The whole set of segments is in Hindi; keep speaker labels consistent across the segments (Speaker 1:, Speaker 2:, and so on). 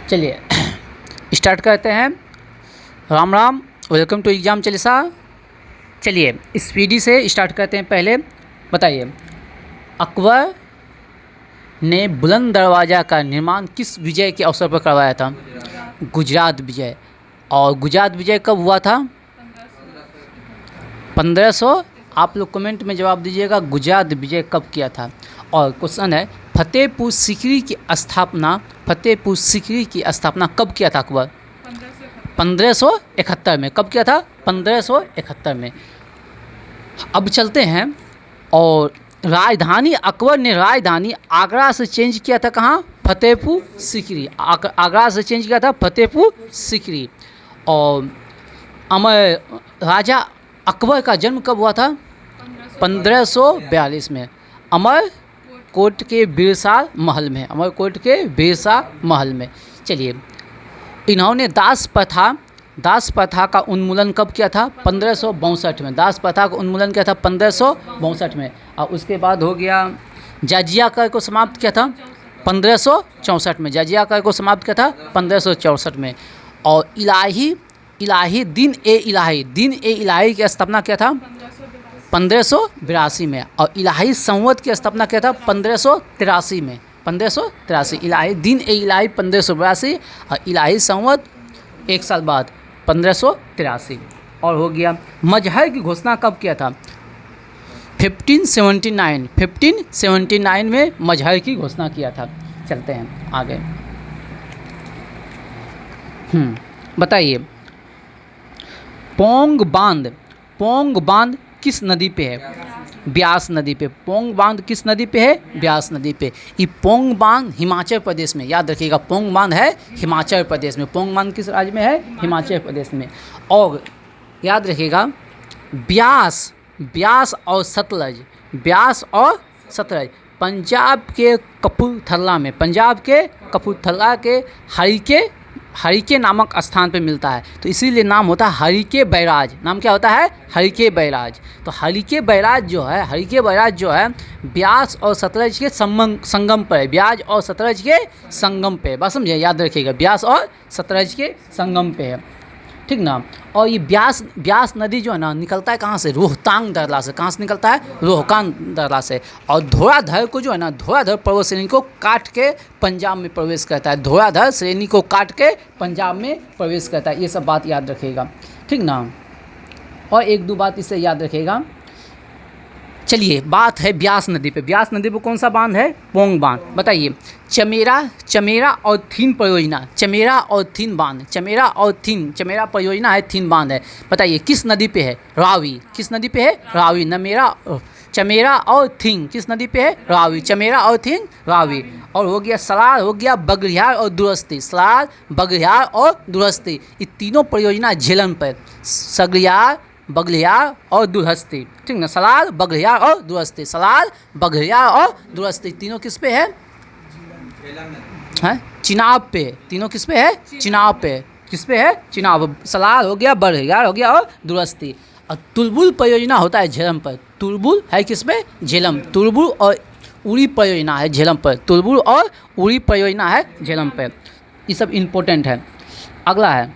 Speaker 1: चलिए स्टार्ट करते हैं। Ram Ram, welcome to exam Chalisa. चलिए स्पीडी से स्टार्ट करते हैं। पहले बताइए, अकबर ने बुलंद दरवाज़ा का निर्माण किस विजय के अवसर पर करवाया था? गुजरात विजय। और गुजरात विजय कब हुआ था? 1500। आप लोग कमेंट में जवाब दीजिएगा गुजरात विजय कब किया था। और क्वेश्चन है, फतेहपुर सीकरी की स्थापना कब किया था अकबर? 1571 में। कब किया था? 1571 में। अब चलते हैं, और राजधानी अकबर ने राजधानी आगरा से चेंज किया था कहाँ? फतेहपुर सीकरी। आगरा से चेंज किया था फतेहपुर सीकरी। और अमर राजा अकबर का जन्म कब हुआ था? 1542 में, अमरकोट के बिरसा महल में। अमरकोट के बिरसा महल में। चलिए, इन्होंने दास प्रथा का उन्मूलन कब किया था? 1562 में। दास प्रथा का उन्मूलन किया था 1562 में। और उसके बाद हो गया जाजिया कर को समाप्त किया था 1564 में। जाजिया कर को समाप्त किया था 1564 में। और दिन ए इलाही की स्थापना किया था 1582 में। और इलाही संवत की स्थापना किया था 1583 में। 1583 दिन ए इलाही 1582 और इलाही संवत एक साल बाद 1583। और हो गया मजहर की घोषणा कब किया था? 1579 में मजहर की घोषणा किया था। चलते हैं आगे। बताइए, पोंग बांध किस नदी पे है? ब्यास नदी पे। पोंग बांध किस नदी पे है? ब्यास नदी पे। ये पोंग बांध हिमाचल प्रदेश में, याद रखिएगा, पोंग बांध है हिमाचल प्रदेश में। पोंग बांध किस राज्य में है? हिमाचल प्रदेश में। और याद रखिएगा, ब्यास और सतलज पंजाब के कपूरथला के हरिके नामक स्थान पे मिलता है, तो इसीलिए नाम होता है हरिके बैराज। नाम क्या होता है? हरिके बैराज। तो हरिके बैराज जो है ब्यास और सतलज के संगम पर है। ब्यास और सतलज के संगम पे, बस समझे, याद रखिएगा, ब्यास और सतलज के संगम पे है, ठीक ना। और ये ब्यास नदी जो है ना, निकलता है कहाँ से? रोहतांग दर्रा से। कहाँ से निकलता है? रोहतांग दर्रा से। और धौलाधर को जो है ना, धौलाधर पर्वत श्रेणी को काट के पंजाब में प्रवेश करता है। धौलाधर श्रेणी को काट के पंजाब में प्रवेश करता है। ये सब बात याद रखिएगा, ठीक ना। और एक दो बात इससे याद रखिएगा। चलिए, बात है ब्यास नदी पे। ब्यास नदी पे कौन सा बांध है? पोंग बांध। बताइए, चमेरा और थीन परियोजना। चमेरा परियोजना है, थीन बांध है। बताइए किस नदी पे है? रावी। किस नदी पे है? रावी। चमेरा और थीन किस नदी पे है? रावी। चमेरा और थीन, रावी। और हो गया सलार, हो गया बगरियार और दुरस्ती। सलार, बगरियार और दुरस्ती, ये तीनों परियोजना झेलम पर। सगरियार, बगलियार और दुरस्ती, ठीक ना। सलार, बगलियार और दुरस्ती। सलार, बगलियार और दुरस्ती तीनों किस पे है? चिनाब पे। तीनों किस पे है? चिनाब पे। किस पे है? चिनाब। सलार हो गया, बगलियार हो गया और दुरस्ती। और तुलबुल परियोजना होता है झेलम पर। तुलबुल है किस पे? झेलम। तुलबुल और उड़ी परियोजना है झेलम पर। तुलबुल और उड़ी परियोजना है झेलम पर। ये सब इम्पोर्टेंट है। अगला है,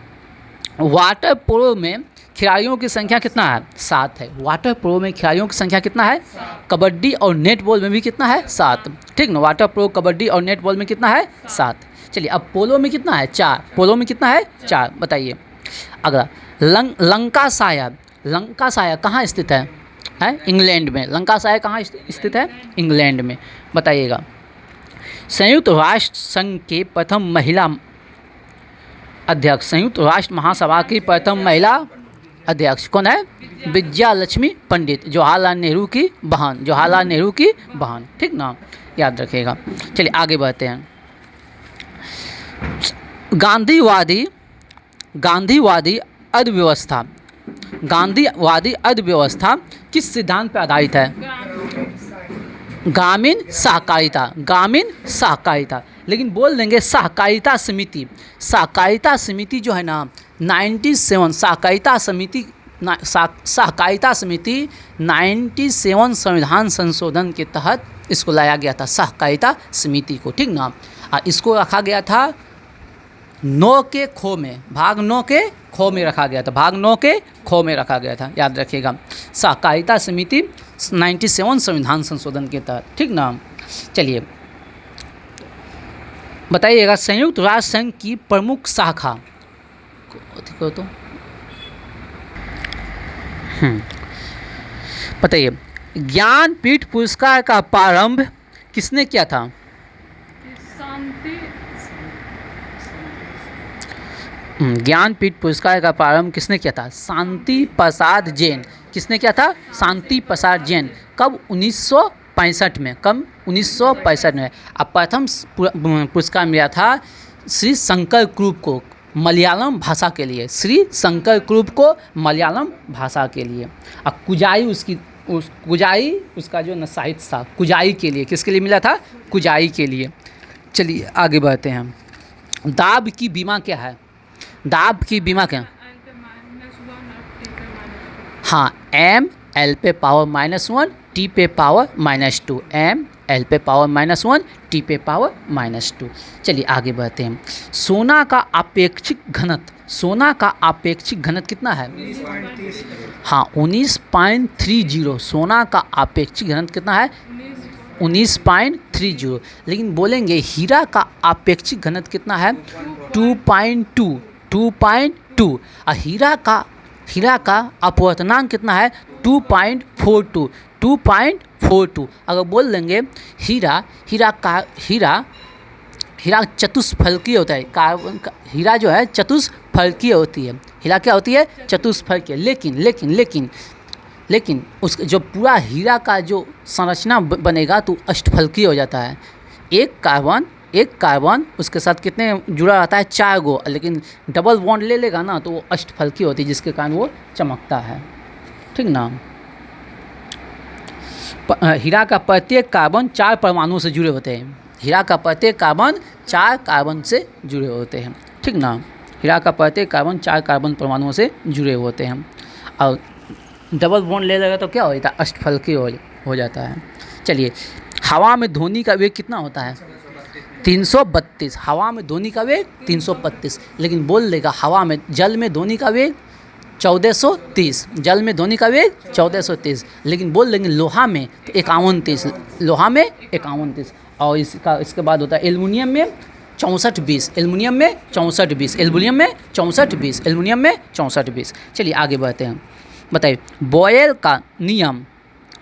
Speaker 1: वाटर पोलो में खिलाड़ियों की संख्या कितना है? 7 है। वाटर पोलो में खिलाड़ियों की संख्या कितना है? कबड्डी और नेटबॉल में भी कितना है? 7, ठीक ना। वाटर पोलो, कबड्डी और नेटबॉल में कितना है? 7। चलिए, अब पोलो में कितना है? 4। पोलो में कितना है? 4। बताइए अगला, लंकाशायर कहाँ स्थित है? इंग्लैंड में। लंकाशायर कहाँ स्थित है? इंग्लैंड में। बताइएगा, संयुक्त राष्ट्र संघ के प्रथम महिला अध्यक्ष, संयुक्त राष्ट्र महासभा की प्रथम महिला अध्यक्ष कौन है? विजया लक्ष्मी पंडित, जवाहरलाल नेहरू की बहन, ठीक ना, याद रखिएगा। चलिए आगे बढ़ते हैं। गांधीवादी अर्थव्यवस्था किस सिद्धांत पर आधारित है? ग्रामीण सहकारिता। लेकिन बोल देंगे सहकारिता समिति। सहकारिता समिति जो है ना, 97 सहकारिता समिति 97 संविधान संशोधन के तहत इसको लाया गया था, सहकारिता समिति को, ठीक ना। इसको रखा गया था 9 के खो में, भाग 9 के खो में रखा गया था, भाग 9 के खो में रखा गया था, याद रखिएगा। सहकारिता समिति 97 संविधान संशोधन के तहत, ठीक ना। चलिए बताइएगा, संयुक्त राष्ट्र संघ की प्रमुख शाखा तो बताइए, ज्ञानपीठ पुरस्कार का प्रारंभ किसने किया था? ज्ञानपीठ पुरस्कार का प्रारंभ किसने किया था? शांति प्रसाद जैन। किसने किया था? शांति प्रसाद जैन। कब? 1965 में। कब? 1965 में। अब प्रथम पुरस्कार मिला था श्री शंकर कुरुप को मलयालम भाषा के लिए, श्री शंकर कुरुप को मलयालम भाषा के लिए। अब कुजाई उसका जो साहित्य था कुजाई के लिए, किसके लिए मिला था? कुजाई के लिए। चलिए आगे बढ़ते हैं। दाब की बीमा क्या है? दाब की बीमा क्या? हाँ, m l पे पावर -1 t पे पावर -2, m l पे पावर -1 t पे पावर -2। चलिए आगे बढ़ते हैं। सोना का अपेक्षित घनत्व, सोना का अपेक्षित घनत्व कितना है? हाँ, 19.30। सोना का अपेक्षित घनत्व कितना है? 19.30। लेकिन बोलेंगे हीरा का अपेक्षित घनत्व कितना है? 2.2। और हीरा का अपवर्तनांक कितना है? 2.42। अगर बोल देंगे हीरा चतुष्फलकीय होता है, कार्बन का हीरा जो है चतुष्फलकीय होती है। हीरा क्या होती है? चतुष्फलकीय। लेकिन उस जो पूरा हीरा का जो संरचना बनेगा तो अष्टफलकीय हो जाता है। एक कार्बन उसके साथ कितने जुड़ा रहता है? 4 गो। लेकिन डबल बॉन्ड ले लेगा ना तो वो अष्टफलकीय होती है, जिसके कारण वो चमकता है, ठीक ना। हीरा का प्रत्येक कार्बन 4 परमाणुओं से जुड़े होते हैं। हीरा का प्रत्येक कार्बन 4 कार्बन से जुड़े होते हैं, ठीक ना। हीरा का प्रत्येक कार्बन 4 कार्बन परमाणुओं से जुड़े होते हैं। और डबल बॉन्ड ले लेगा तो क्या हो जाता है? अष्टफलकीय हो जाता है। चलिए, हवा में ध्वनि का वेग कितना होता है? 332। हवा में ध्वनि का वेग 332। लेकिन बोल देगा जल में ध्वनि का वेग 1430। जल में ध्वनि का वेग 1430। लेकिन बोल देंगे लोहा में तो 5130। लोहा में 5130। और इसके बाद होता है एल्युमिनियम में 6420। एल्युमिनियम में 6420। एल्युमिनियम में 6420। एल्युमिनियम में 6420। चलिए आगे बढ़ते हैं। बताइए, बॉयल का नियम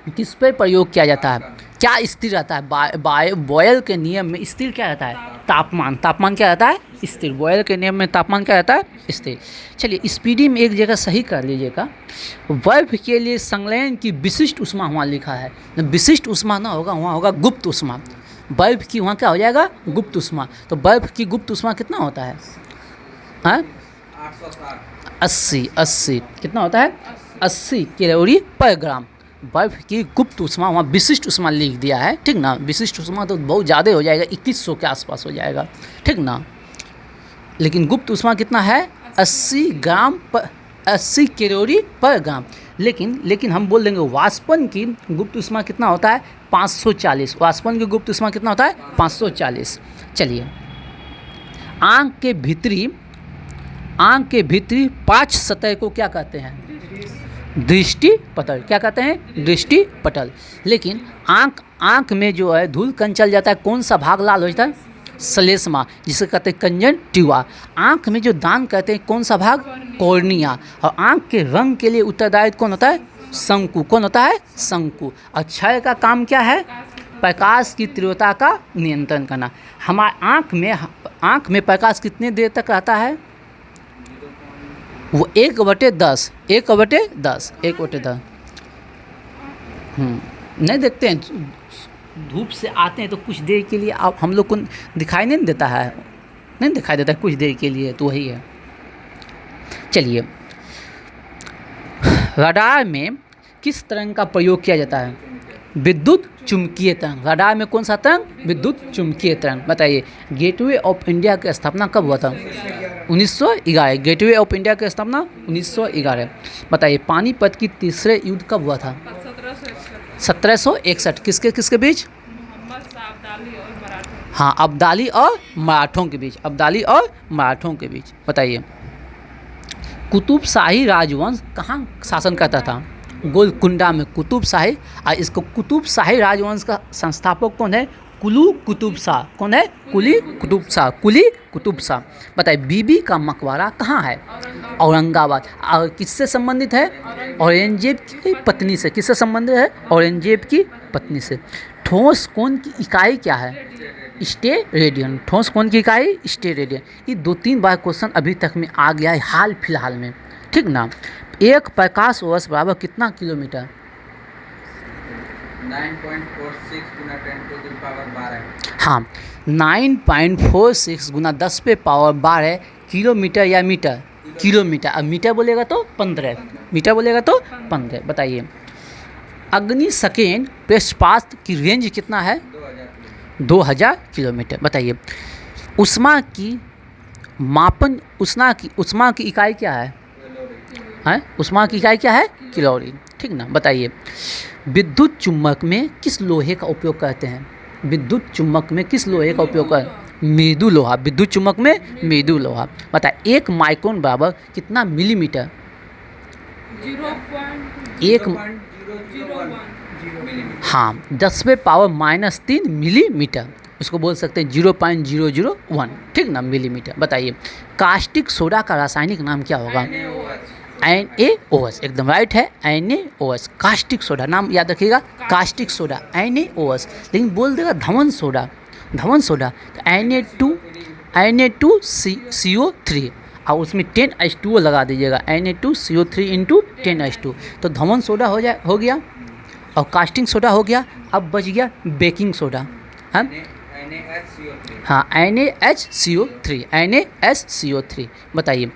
Speaker 1: किस पर प्रयोग किया जाता है? क्या स्थिर रहता है? बॉयल के नियम में स्थिर क्या रहता है? तापमान क्या रहता है? स्थिर। बॉयल के नियम में तापमान क्या रहता है? स्थिर। चलिए स्पीडी में एक जगह सही कर लीजिएगा। बर्फ के लिए संलयन की विशिष्ट ऊष्मा वहाँ लिखा है। विशिष्ट ऊष्मा ना होगा, वहाँ होगा गुप्त ऊष्मा। बर्फ की वहाँ क्या हो जाएगा? गुप्त ऊष्मा। तो बर्फ की गुप्त ऊष्मा कितना होता है? 80 कितना होता है? 80 कैलोरी पर ग्राम। बर्फ की गुप्त ऊष्मा, वहाँ विशिष्ट ऊष्मा लिख दिया है, ठीक ना। विशिष्ट ऊष्मा तो बहुत ज़्यादा हो जाएगा, 2100 के आसपास हो जाएगा, ठीक ना। लेकिन गुप्त ऊष्मा कितना है? 80 कैलोरी पर ग्राम। लेकिन हम बोल देंगे वाष्पन की गुप्त ऊष्मा कितना होता है? 540। वाष्पन की गुप्त ऊष्मा कितना होता है? 540। चलिए, आँख के भीतरी पाँच सतह को क्या कहते हैं? दृष्टि पटल। क्या कहते हैं? दृष्टि पटल। लेकिन आँख में जो है धूल कण चल जाता है, कौन सा भाग लाल हो जाता है? श्लेष्मा, जिसे कहते हैं कंजंक्टिवा। आँख में जो दान कहते हैं, कौन सा भाग? कॉर्निया। और आँख के रंग के लिए उत्तरदायित्व कौन होता है? शंकु। कौन होता है? शंकु। और क्षय का काम क्या है? प्रकाश की तीव्रता का नियंत्रण करना। हमारे आँख में प्रकाश कितने देर तक रहता है? वो 1/10। नहीं देखते हैं, धूप से आते हैं तो कुछ देर के लिए आप हम लोग को दिखाई नहीं देता है, कुछ देर के लिए, तो वही है। चलिए, रडार में किस तरंग का प्रयोग किया जाता है? विद्युत चुम्बकीय तरंग। रडार में कौन सा तरंग? विद्युत चुम्बकीय तरंग। बताइए, गेटवे ऑफ इंडिया की स्थापना कब हुआ था? 1911। गेटवे ऑफ इंडिया की स्थापना 1911। बताइए, पानीपत की तीसरे युद्ध कब हुआ था? 1761। किसके बीच? हाँ, अब्दाली और मराठों के बीच, अब्दाली और मराठों के बीच। बताइए कुतुब शाही राजवंश कहाँ शासन करता था? गोलकुंडा में कुतुब शाही। और इसको कुतुब शाही राजवंश का संस्थापक कौन है? कुली कुतुब शाह। कौन है? कुली कुतुब शाह, कुली कुतुब शाह। बताइए बीबी का मकबरा कहाँ है? औरंगाबाद। और किससे संबंधित है? औरंगजेब की पत्नी से। किससे संबंधित है? औरंगजेब की पत्नी से। ठोस कोण की इकाई क्या है? स्टेरेडियन। ठोस कोण की इकाई स्टेरेडियन। ये 2-3 बार क्वेश्चन अभी तक में आ गया है हाल फिलहाल में, ठीक ना। एक प्रकाश वर्ष बराबर कितना किलोमीटर?
Speaker 2: 9.46 गुना 10⁻12।
Speaker 1: हाँ, 9.46 गुना 10⁻12 किलोमीटर या मीटर? किलोमीटर। अब मीटर बोलेगा तो 15, मीटर बोलेगा तो 15। बताइए अग्नि सेकेंड प्रक्षेपास्त्र की रेंज कितना है? 2000 किलोमीटर। बताइए उष्मा की मापन, उष्मा की इकाई क्या है? उष्मा की इकाई क्या है? कैलोरी, ठीक ना। बताइए विद्युत चुम्बक में किस लोहे का उपयोग करते हैं? विद्युत चुम्बक में किस लोहे का उपयोग कर? मृदु लोहा। विद्युत चुम्बक में मृदु लोहा। बताइए 1 माइक्रोन बराबर कितना मिलीमीटर?
Speaker 2: 0.001
Speaker 1: हाँ, 10⁻³ मिलीमीटर। इसको बोल सकते हैं 0.001, ठीक ना, मिलीमीटर। बताइए कास्टिक सोडा का रासायनिक नाम क्या होगा? NaOH। एकदम राइट है, NaOH। कास्टिक सोडा नाम याद रखिएगा, कास्टिक सोडा NaOH। लेकिन बोल देगा धवन सोडा, धवन सोडा तो Na2CO3 और उसमें 10H2O लगा दीजिएगा, Na2CO3 × 10H2 तो धवन सोडा हो गया और कास्टिंग सोडा हो गया। अब बच गया बेकिंग सोडा। हाँ हाँ, NaHCO3। बताइए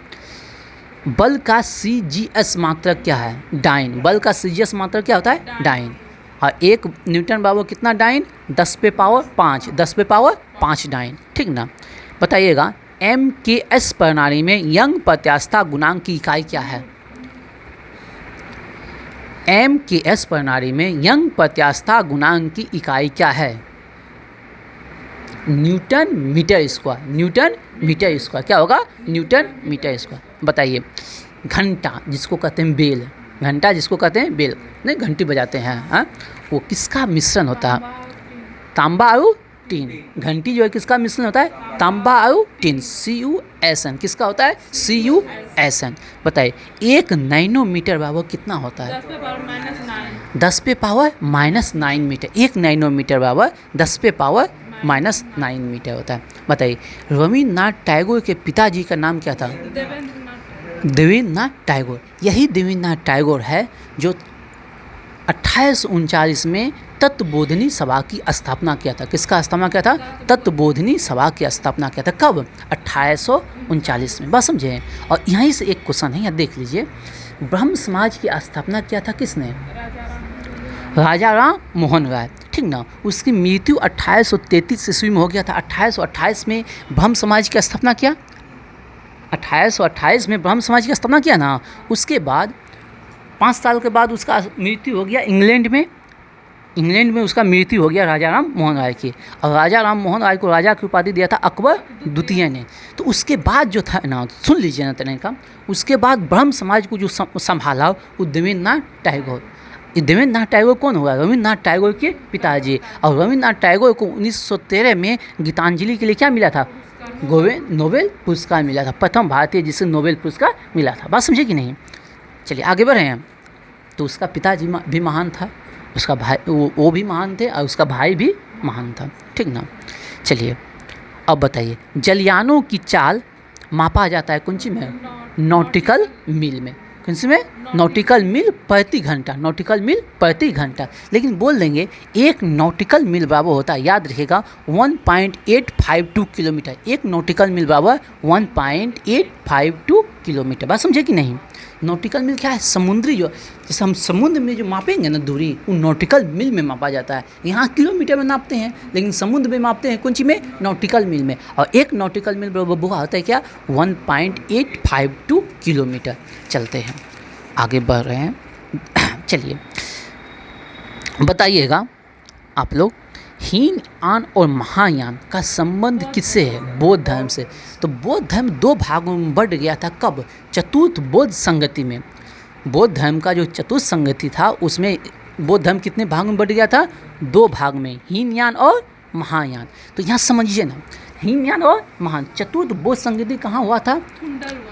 Speaker 1: बल का CGS मात्रक क्या है? डाइन। बल का CGS मात्रक क्या होता है? डाइन। और 1 न्यूटन बराबर कितना डाइन? 10⁵ 10⁵ डाइन, ठीक ना। बताइएगा MKS प्रणाली में यंग प्रत्यास्थता गुणांक की इकाई क्या है? MKS प्रणाली में यंग प्रत्यास्थता गुणांक की इकाई क्या है? Newton metre square. Newton metre square क्या होगा? Newton metre square. बताइए घंटा जिसको कहते हैं बेल, घंटा जिसको कहते हैं बेल, नहीं घंटी बजाते हैं, हाँ, वो किसका मिश्रण होता है? तांबा और टीन। घंटी जो है किसका मिश्रण होता है? तांबा और टीन, CuSn। किसका होता है? CuSn। बताइए 1 नैनोमीटर बराबर कितना होता है? 10⁻⁻9 मीटर। 1 नैनोमीटर बराबर 10⁻⁻9 मीटर होता है। बताइए रविन्द्रनाथ टैगोर के पिताजी का नाम क्या था? देवेंद्रनाथ टैगोर। यही देवेंद्रनाथ टैगोर है जो 1839 में तत्वबोधिनी सभा की स्थापना किया था। किसका स्थापना किया था? तत्वबोधिनी सभा की स्थापना किया था। कब? 1839 में। बात समझे? और यहीं से एक क्वेश्चन है, यहाँ देख लीजिए, ब्रह्म समाज की स्थापना किया था किसने? राजा राम मोहन राय, ठीक ना। उसकी मृत्यु 1833 ईस्वी में हो गया था। 1828 में ब्रह्म समाज की स्थापना किया। 1828 में ब्रह्म समाज की स्थापना किया ना। उसके बाद 5 साल के बाद उसका मृत्यु हो गया इंग्लैंड में। इंग्लैंड में उसका मृत्यु हो गया राजा राम मोहन राय की। और राजा राम मोहन राय को राजा की उपाधि दिया था अकबर द्वितीय ने। तो उसके बाद जो था ना, सुन लीजिए ना तने का, उसके बाद ब्रह्म समाज को जो संभाला वो देवेंद्रनाथ टैगोर। देवेंद्रनाथ टैगोर कौन हुआ? रविन्द्रनाथ टैगोर के पिताजी। और रविन्द्रनाथ टैगोर को 1913 में गीतांजलि के लिए क्या मिला था? नोबेल पुरस्कार मिला था। प्रथम भारतीय जिसे नोबेल पुरस्कार मिला था। बात समझे कि नहीं? चलिए आगे बढ़े हैं। तो उसका पिताजी भी महान था, उसका भाई वो भी महान थे और उसका भाई भी महान था, ठीक ना। चलिए अब बताइए जलयानों की चाल मापा जाता है कौन सी में? नॉटिकल मील में। कौन सी में? नॉटिकल मील प्रति घंटा। नॉटिकल मील प्रति घंटा। लेकिन बोल देंगे 1 नॉटिकल मील बराबर होता है, याद रखिएगा, 1.852 किलोमीटर। 1 नॉटिकल मील बराबर 1.852 किलोमीटर। बात समझे कि नहीं? नॉटिकल मील क्या है? समुद्री, जो जैसे हम समुद्र में जो मापेंगे ना दूरी, वो नॉटिकल मील में मापा जाता है। यहाँ किलोमीटर में नापते हैं, लेकिन समुद्र में मापते हैं कौन सी में? नॉटिकल मील में। और 1 नॉटिकल मील बराबर होता है क्या? 1.852 किलोमीटर। चलते हैं, आगे बढ़ रहे हैं। चलिए बताइएगा आप लोग, हीनयान और महायान का संबंध किससे है? बौद्ध धर्म से। तो बौद्ध धर्म दो भागों में बढ़ गया था। कब? चतुर्थ बौद्ध संगति में। बौद्ध धर्म का जो चतुर्थ संगति था उसमें बौद्ध धर्म कितने भाग में बढ़ गया था? दो भाग में, हीनयान और महायान। तो यहाँ समझिए ना, हीनयान और महान। चतुर्थ बौद्ध संगति कहाँ हुआ था?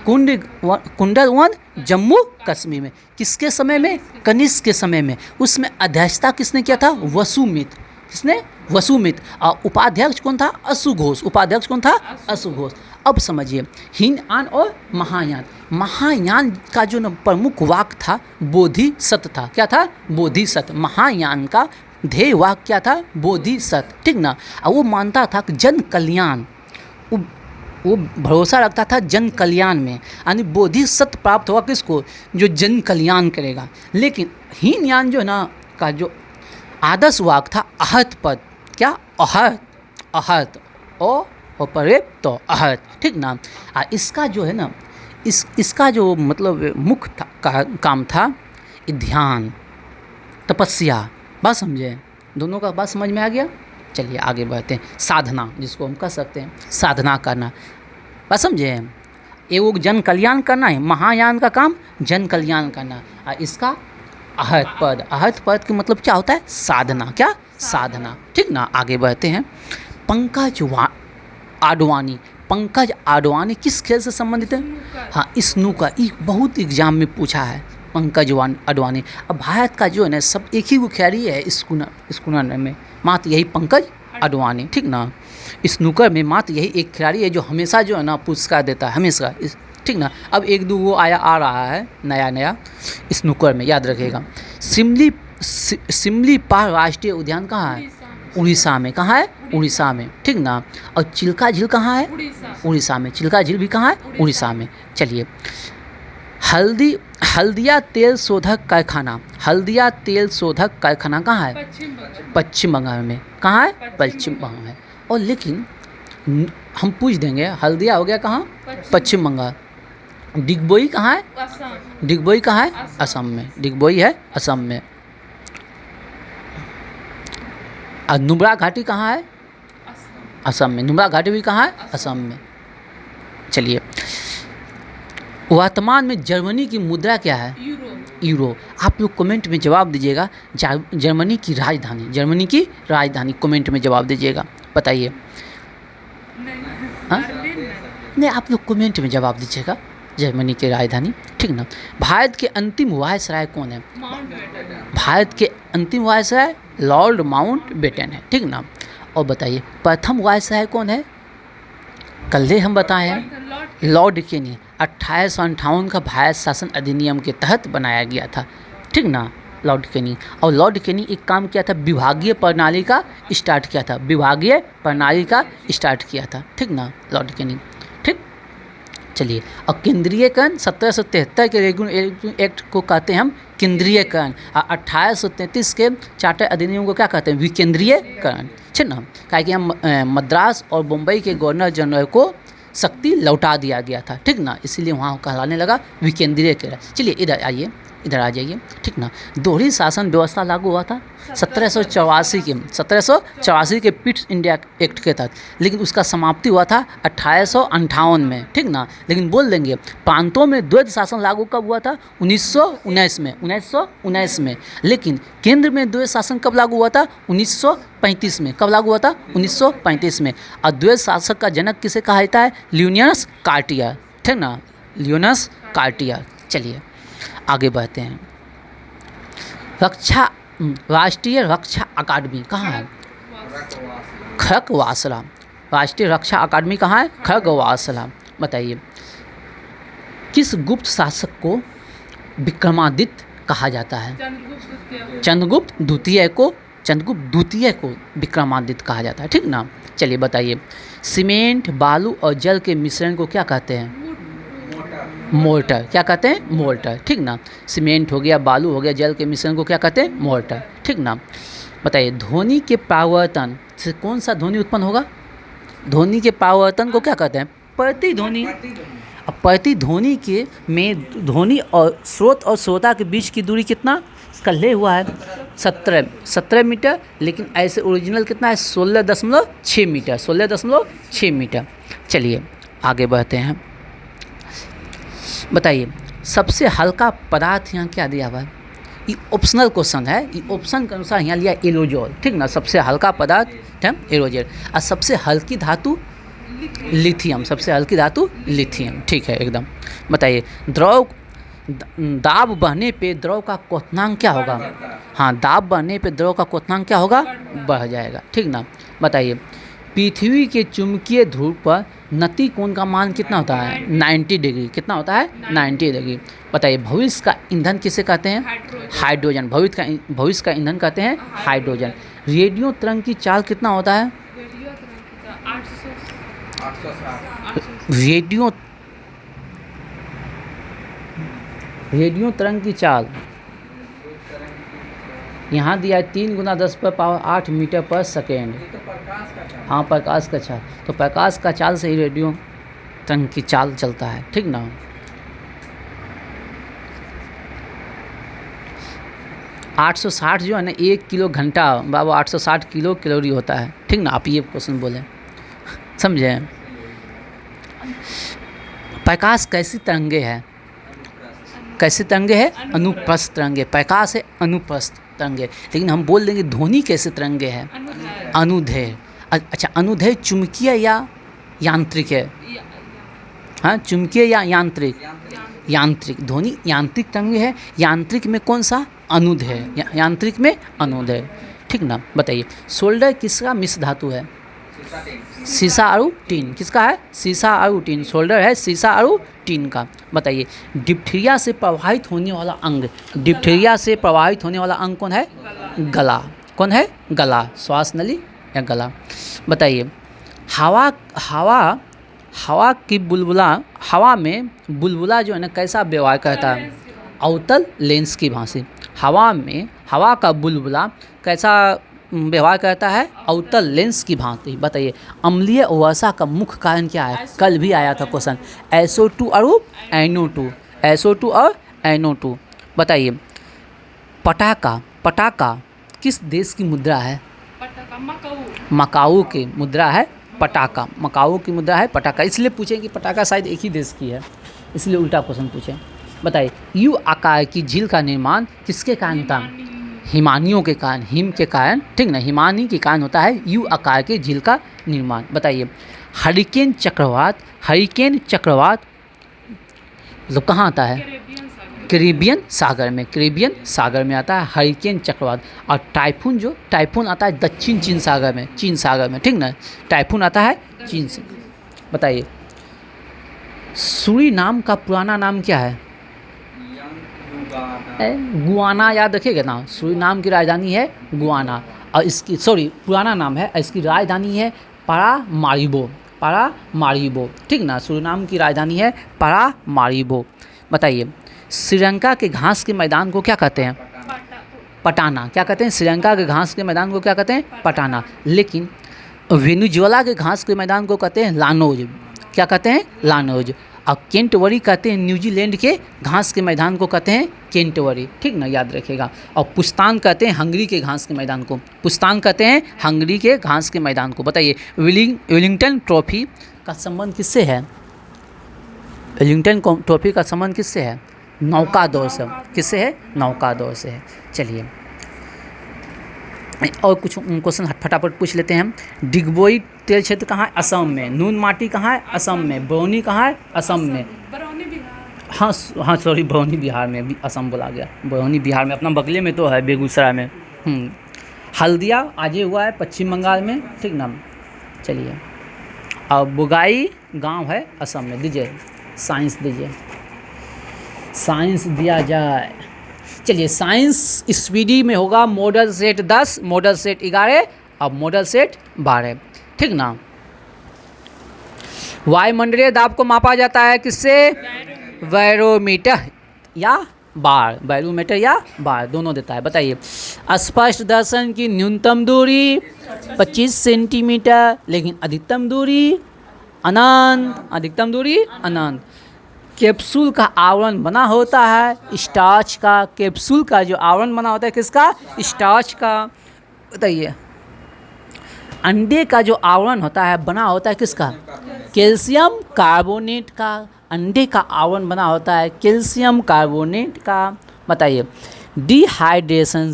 Speaker 1: कुंडलवन जम्मू कश्मीर में। किसके समय में? कनिष्क के समय में। उसमें अध्यक्षता किसने किया था? वसुमित्र। किसने? वसुमित्र। और उपाध्यक्ष कौन था? अशुघोष। उपाध्यक्ष कौन था? अशुघोष। अब समझिए, हीनयान और महायान। महायान का जो प्रमुख वाक्य था बोधिसत्व था। क्या था? बोधिसत्व। महायान का ध्येय वाक्य क्या था? बोधिसत्व। ठीक ना। और वो मानता था कि जन कल्याण, वो भरोसा रखता था जन कल्याण में, यानी बोधिसत्व प्राप्त हुआ किसको? जो जन कल्याण करेगा। लेकिन हीनयान जो है ना का जो आदर्श वाक्य था अहत पद। क्या? अहत। अहत ओ परे तो अहत। ठीक ना। इसका जो है ना इसका जो मतलब मुख्य काम था ध्यान, तपस्या। बात समझे? दोनों का बात समझ में आ गया? चलिए आगे बढ़ते हैं। साधना, जिसको हम कह सकते हैं साधना करना। बात समझे? एवं जन कल्याण करना है। महायान का काम जन कल्याण करना। इसका अहत पद। अहत पद का मतलब क्या होता है? साधना। क्या? साधना। ठीक ना। आगे बढ़ते हैं। पंकज आडवाणी। पंकज आडवाणी किस खेल से संबंधित है? हाँ, स्नूकर। ये बहुत एग्जाम में पूछा है। पंकज आडवाणी। अब भारत का जो है ना सब एक ही वो खिलाड़ी है स्कूनर में, मात्र यही पंकज आडवाणी। ठीक ना। स्नूकर में मात्र यही एक खिलाड़ी है जो हमेशा जो है ना पुरस्कार देता है, हमेशा। ठीक ना। अब एक दो वो आ रहा है नया स्नूकर में, याद रखिएगा। सिमलीपाल राष्ट्रीय उद्यान कहाँ है? उड़ीसा में। कहाँ है? उड़ीसा में। ठीक ना। और चिल्का झील कहाँ है? उड़ीसा में। चिल्का झील भी कहाँ है? उड़ीसा में। चलिए, हल्दिया तेल शोधक कारखाना। हल्दिया तेल शोधक कारखाना कहाँ है? पश्चिम बंगाल में। कहाँ है? पश्चिम बंगाल में। और लेकिन हम पूछ देंगे, हल्दिया हो गया कहाँ? पश्चिम बंगाल। डिगबोई कहाँ है? डिगबोई कहाँ है? असम में। डिगबोई है असम में। और नुब्रा घाटी कहाँ है? असम में। नुब्रा घाटी भी कहाँ है? असम में। चलिए, वर्तमान में जर्मनी की मुद्रा क्या है? यूरो। आप लोग कमेंट में जवाब दीजिएगा। जर्मनी की राजधानी, जर्मनी की राजधानी कमेंट में जवाब दीजिएगा। बताइए। नहीं, आप लोग कमेंट में जवाब दीजिएगा। जर्मनी की राजधानी। ठीक ना। भारत के अंतिम वायसराय कौन है? भारत के अंतिम वायसराय लॉर्ड माउंटबेटन है। ठीक ना। और बताइए प्रथम वायसराय कौन है? कल ही हम बताए हैं, लॉर्ड केनी। 1858 का भारत शासन अधिनियम के तहत बनाया गया था। ठीक ना, लॉर्ड केनी। और लॉर्ड केनी एक काम किया था, विभागीय प्रणाली का स्टार्ट किया था। विभागीय प्रणाली का स्टार्ट किया था। ठीक ना, लॉर्ड केनी। ठीक। चलिए, और केंद्रीयकरण 1773 के रेगुलेटरी एक्ट को कहते हैं हम केंद्रीयकरण। और 1833 के चार्टर अधिनियम को क्या कहते हैं? विकेंद्रीयकरण। ठीक ना। क्या कि हम मद्रास और मुंबई के गवर्नर जनरल को शक्ति लौटा दिया गया था। ठीक ना, इसीलिए वहाँ कहलाने लगा विकेंद्रीयकरण। चलिए इधर आइए, इधर आ जाइए। ठीक ना। दोहरी शासन व्यवस्था लागू हुआ था 1784 के पिट्स इंडिया एक्ट के तहत, लेकिन उसका समाप्ति हुआ था 1858 में। ठीक ना। लेकिन बोल देंगे प्रांतों में द्वैध शासन लागू कब हुआ था? 1919 में। लेकिन केंद्र में द्वैध शासन कब लागू हुआ था? 1935 में। कब लागू हुआ था? 1935 में। और द्वैध शासक का जनक किसे कहा जाता है? लियोनियस कार्टियर। ठीक ना, लियोनियस कार्टियर। चलिए आगे बढ़ते हैं। राष्ट्रीय रक्षा अकादमी कहाँ है? खड़गवासला। राष्ट्रीय रक्षा अकादमी कहाँ है? खड़गवासला। बताइए किस गुप्त शासक को विक्रमादित्य कहा जाता है? चंद्रगुप्त द्वितीय को विक्रमादित्य कहा जाता है। ठीक ना। चलिए बताइए, सीमेंट, बालू और जल के मिश्रण को क्या कहते हैं? मोर्टर। क्या कहते हैं? मोर्टर। ठीक ना। सीमेंट हो गया, बालू हो गया, जल के मिश्रण को क्या कहते हैं? मोर्टर। ठीक ना। बताइए ध्वनि के परावर्तन से कौन सा ध्वनि उत्पन्न होगा? ध्वनि के परावर्तन को क्या कहते हैं? प्रतिध्वनि। अब प्रतिध्वनि में ध्वनि और स्रोत और श्रोता के बीच की दूरी कितना? इसका ले हुआ है 17 मीटर, लेकिन ऐसे ओरिजिनल कितना है 16.6 मीटर, 16.6 मीटर। चलिए आगे बढ़ते हैं। बताइए सबसे हल्का पदार्थ यहाँ क्या दिया हुआ है? ये ऑप्शनल क्वेश्चन है, ये ऑप्शन के अनुसार यहाँ लिया एरोजोल, ठीक ना। सबसे हल्का पदार्थ है एरोजोल, और सबसे हल्की धातु लिथियम, सबसे हल्की धातु लिथियम, ठीक है एकदम। बताइए द्रव दाब बढ़ने पे द्रव का क्वथनांक क्या होगा? हाँ, दाब बढ़ने पे द्रव का क्वथनांक क्या होगा? बढ़ जाएगा, ठीक ना। बताइए पृथ्वी के चुंबकीय ध्रुव पर नति कोण का मान कितना होता है? 90 डिग्री। कितना होता है? 90 डिग्री। बताइए भविष्य का ईंधन किसे कहते हैं? हाइड्रोजन। भविष्य का ईंधन कहते हैं हाइड्रोजन। रेडियो तरंग की चाल कितना होता है? रेडियो तरंग की चाल यहाँ दिया है 3 × 10⁸ मीटर पर सेकेंड। हाँ, प्रकाश का चाल, तो प्रकाश का चाल से ही रेडियो तरंग की चाल चलता है, ठीक ना। (860) जो है ना 1 किलो घंटा बाबा 860 किलो कैलोरी होता है, ठीक ना। आप ये क्वेश्चन बोले, समझे। प्रकाश कैसी तरंगे है? कैसी तरंगे है? अनुप्रस्थ तरंगे। प्रकाश है अनुप्रस्थ तरंगे, लेकिन हम बोल देंगे ध्वनि कैसे तरंगे है? अनुदैर्घ्य। अच्छा, अनुदैर्घ्य चुंबकीय या यांत्रिक है? हाँ, चुंबकीय या यांत्रिक? यांत्रिक। ध्वनि यांत्रिक तरंगे है। यांत्रिक में कौन सा? अनुदैर्घ्य। यांत्रिक में अनुदैर्घ्य, ठीक ना। बताइए सोल्डर किसका मिश्र धातु है? सीसा और टीन। किसका है? सीसा और टीन। सोल्डर है सीसा और टीन का। बताइए डिप्थीरिया से प्रवाहित होने वाला अंग, डिप्थीरिया से प्रवाहित होने वाला अंग कौन है? गला। कौन है? गला। श्वास नली या गला। बताइए हवा की बुलबुला, हवा में बुलबुला जो है ना कैसा व्यवहार करता है? अवतल लेंस की भांति। हवा का बुलबुला कैसा व्यवहार करता है? अवतल लेंस की भांति। बताइए अम्लीय वर्षा का मुख्य कारण क्या है? कल भी आया था क्वेश्चन, SO2 और NO2, SO2 और NO2। बताइए पटाका किस देश की मुद्रा है? मकाऊ की मुद्रा है पटाका। मकाऊ की मुद्रा है पटाका। इसलिए पूछें कि पटाका शायद एक ही देश की है, इसलिए उल्टा क्वेश्चन पूछें। बताइए यू आकार की झील का निर्माण किसके कारण होता? हिमानियों के कारण, हिम के कारण, ठीक ना। हिमानी के कारण होता है यू आकार के झील का निर्माण। बताइए हरिकेन चक्रवात मतलब कहाँ आता है? कैरिबियन सागर में आता है हरिकेन चक्रवात। और टाइफून आता है दक्षिण चीन सागर में, ठीक ना। टाइफून आता है चीन से। बताइए सूरीनाम का पुराना नाम क्या है? गुआना, याद रखिएगा ना। सूरीनाम की राजधानी है गुआना, और इसकी पुराना नाम है, इसकी राजधानी है पारामारिबो, ठीक ना। सूरीनाम की राजधानी है पारामारिबो। बताइए श्रीलंका के घास के मैदान को क्या कहते हैं? पटाना। क्या कहते हैं? श्रीलंका के घास के मैदान को क्या कहते हैं? पटाना। लेकिन वेनेजुएला के घास के मैदान को कहते हैं लानोज। क्या कहते हैं? लानोज। और केंटवरी कहते हैं न्यूजीलैंड के घास के मैदान को कहते हैं केंटवरी, ठीक ना, याद रखिएगा। और पुस्तान कहते हैं हंगरी के घास के मैदान को, बताइए वेलिंगटन ट्रॉफी का संबंध किससे है? वेलिंगटन ट्रॉफी का संबंध किससे है? नौकादौड़ से। किससे है? नौकादौड़ से है। चलिए और कुछ क्वेश्चन फटाफट पूछ लेते हैं। डिगबोई तेल क्षेत्र कहाँ है? असम में। नून माटी कहाँ है? असम में। बरौनी कहाँ है? असम में। हाँ, बरौनी बिहार में, भी असम बोला गया। बरौनी बिहार में, अपना बगले में तो है, बेगूसराय में। हल्दिया आज हुआ है पश्चिम बंगाल में, ठीक ना। चलिए और बुगाई गांव है असम में। दीजिए साइंस, साइंस दिया जाए। चलिए साइंस स्पीडी में होगा मॉडल सेट 10, मॉडल सेट 11 और मॉडल सेट 12, ठीक ना। वायुमंडलीय दाब को मापा जाता है किससे? बैरोमीटर या बार। बैरोमीटर या बार दोनों देता है। बताइए स्पष्ट दर्शन की न्यूनतम दूरी 25 सेंटीमीटर, लेकिन अधिकतम दूरी अनंत। कैप्सूल का आवरण बना होता है स्टार्च का। कैप्सूल का जो आवरण बना होता है किसका? स्टार्च का। बताइए अंडे का जो आवरण होता है बना होता है किसका? कैल्शियम कार्बोनेट का। अंडे का आवरण बना होता है कैल्शियम कार्बोनेट का। बताइए डिहाइड्रेशन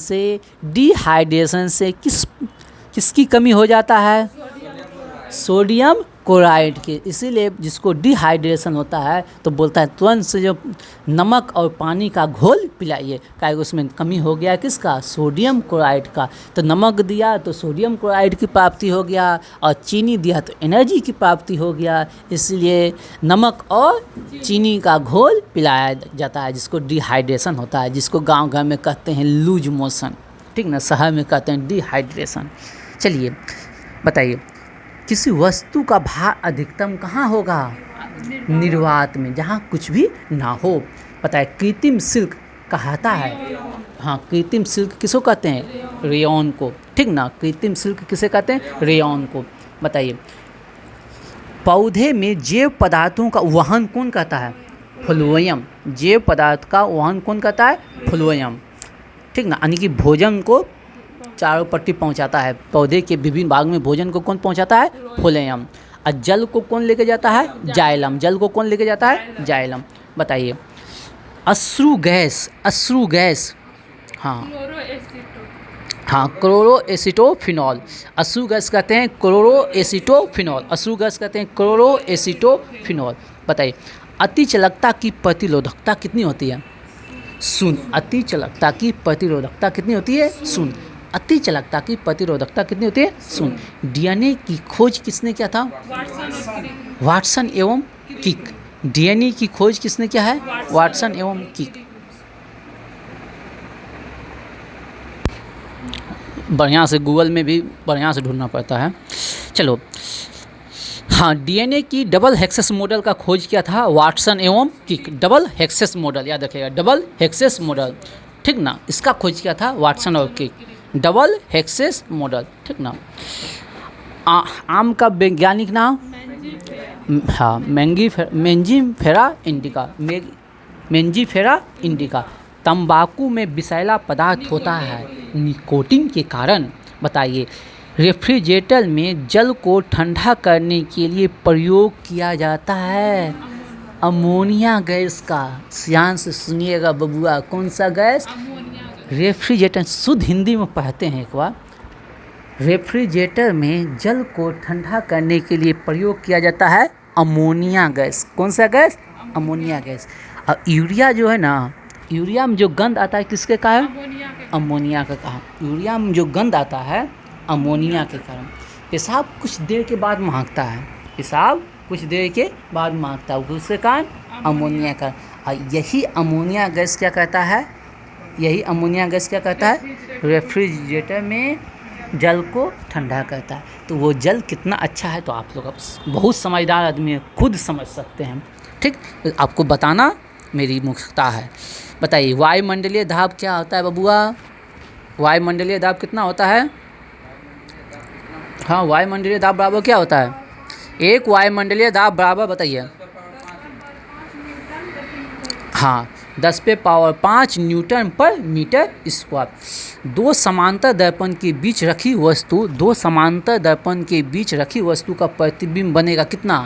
Speaker 1: से किसकी कमी हो जाता है? सोडियम क्लोराइड के। इसीलिए जिसको डिहाइड्रेशन होता है तो बोलता है तुरंत से जो नमक और पानी का घोल पिलाइए, क्या उसमें कमी हो गया किसका? सोडियम क्लोराइड का। तो नमक दिया तो सोडियम क्लोराइड की प्राप्ति हो गया और चीनी दिया तो एनर्जी की प्राप्ति हो गया। इसलिए नमक और चीनी का घोल पिलाया जाता है जिसको डिहाइड्रेशन होता है, जिसको गाँव घर में कहते हैं लूज मोशन, ठीक ना, शहर में कहते हैं डिहाइड्रेशन। चलिए बताइए किसी वस्तु का भार अधिकतम कहाँ होगा? निर्वात में, जहाँ कुछ भी ना हो। पता है कृत्रिम सिल्क कहता है, हाँ कृत्रिम सिल्क किसको कहते हैं? रेयॉन को, ठीक ना। कृत्रिम सिल्क किसे कहते हैं? रेयॉन को। बताइए पौधे में जैव पदार्थों का वहन कौन करता है? फ्लोएम। जैव पदार्थ का वहन कौन करता है? फ्लोएम, ठीक ना। यानी कि भोजन को चारों पट्टी पहुंचाता है। पौधे के विभिन्न भाग में भोजन को कौन पहुंचाता है? फ्लोएम। और जल को कौन लेके जाता है? जाइलम। जल को कौन लेके जाता है? जाइलम। बताइए अश्रु गैस, हाँ क्लोरोएसिटोफिनॉल। अश्रु गैस कहते हैं क्लोरोएसिटोफिनॉल। अश्रु गैस कहते हैं क्लोरोएसिटोफिनॉल। बताइए अति चालकता की प्रतिरोधकता कितनी होती है? शून्य। अति चालकता की प्रतिरोधकता कितनी होती है? शून्य। अति चालकता की प्रतिरोधकता कितनी होती है? शून्य। डीएनए की खोज किसने किया था? वाटसन एवं किक। डीएनए की खोज किसने किया है? वाटसन एवं किक। बढ़िया से गूगल में भी बढ़िया से ढूंढना पड़ता है। चलो हाँ, डीएनए की डबल हेक्सेस मॉडल का खोज किया था वाटसन एवं किक। डबल हेक्सेस मॉडल याद रखिएगा, डबल हेक्सेस मॉडल, ठीक ना। इसका खोज किया था वाटसन और किक, डबल हेक्सेस मॉडल, ठीक ना। आम का वैज्ञानिक नाम? हाँ मेंजीफेरा इंडिका। तंबाकू में विषैला पदार्थ होता है निकोटीन के कारण। बताइए रेफ्रिजरेटर में जल को ठंडा करने के लिए प्रयोग किया जाता है अमोनिया गैस का। ध्यान से सुनिएगा बबुआ, कौन सा गैस? रेफ्रिजरेटर। शुद्ध हिंदी में पढ़ते हैं एक बार। रेफ्रिजरेटर में जल को ठंडा करने के लिए प्रयोग किया जाता है अमोनिया गैस। कौन सा गैस? Ammonia gas. और यूरिया जो है ना, यूरिया में जो गंध आता है किसके कारण? अमोनिया का कारण। यूरिया में जो गंध आता है अमोनिया के कारण। पेशाब कुछ देर के बाद महकता है, पेशाब कुछ देर के बाद महकता है, उसके कारण अमोनिया का। और यही अमोनिया गैस क्या कहता है? रेफ्रिजरेटर में जल को ठंडा करता है। तो वो जल कितना अच्छा है तो आप लोग बहुत समझदार आदमी है, खुद समझ सकते हैं, ठीक। आपको बताना मेरी मुख्यता है। बताइए वायुमंडलीय दाब क्या होता है बबुआ? वायुमंडलीय दाब कितना होता है? हाँ वायुमंडलीय दाब बराबर क्या होता है? एक वायुमंडलीय दाब बराबर बताइए। हाँ 10⁵ न्यूटन पर मीटर स्क्वायर। दो समांतर दर्पण के बीच रखी वस्तु का प्रतिबिंब बनेगा कितना?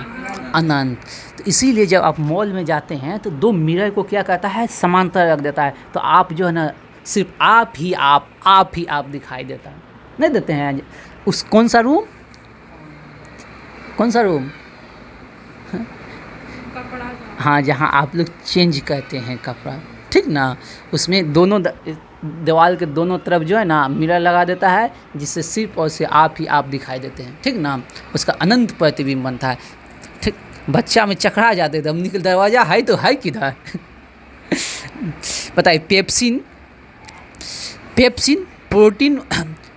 Speaker 1: अनंत। तो इसीलिए जब आप मॉल में जाते हैं तो दो मिरर को क्या कहता है? समांतर रख देता है। तो आप जो है ना सिर्फ आप ही आप दिखाई देता है, नहीं देते हैं उस कौन सा रूम? हाँ जहाँ आप लोग चेंज करते हैं कपड़ा, ठीक ना। उसमें दोनों दीवार के दोनों तरफ जो है ना मिरर लगा देता है, जिससे सिर्फ और सिर्फ आप ही आप दिखाई देते हैं, ठीक ना। उसका अनंत प्रतिबिंब बनता है, ठीक। बच्चा में चकरा जाते थे हम, निकल दरवाज़ा है तो है किधर? बताइए